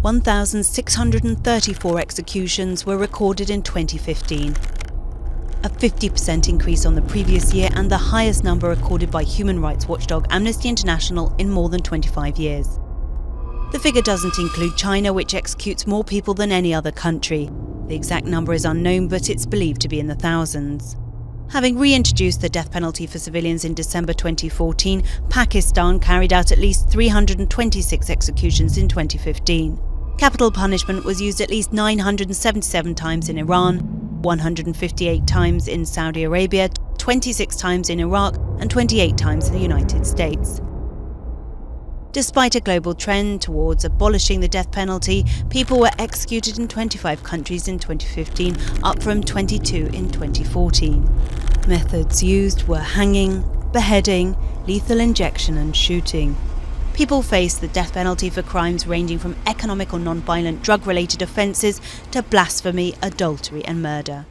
1,634 executions were recorded in 2015, a 50% increase on the previous year and the highest number recorded by human rights watchdog Amnesty International in more than 25 years. The figure doesn't include China, which executes more people than any other country. The exact number is unknown, but it's believed to be in the thousands. Having reintroduced the death penalty for civilians in December 2014, Pakistan carried out at least 326 executions in 2015. Capital punishment was used at least 977 times in Iran, 158 times in Saudi Arabia, 26 times in Iraq, and 28 times in the United States. Despite a global trend towards abolishing the death penalty, people were executed in 25 countries in 2015, up from 22 in 2014. Methods used were hanging, beheading, lethal injection, and shooting. People faced the death penalty for crimes ranging from economic or non-violent drug-related offences to blasphemy, adultery, and murder.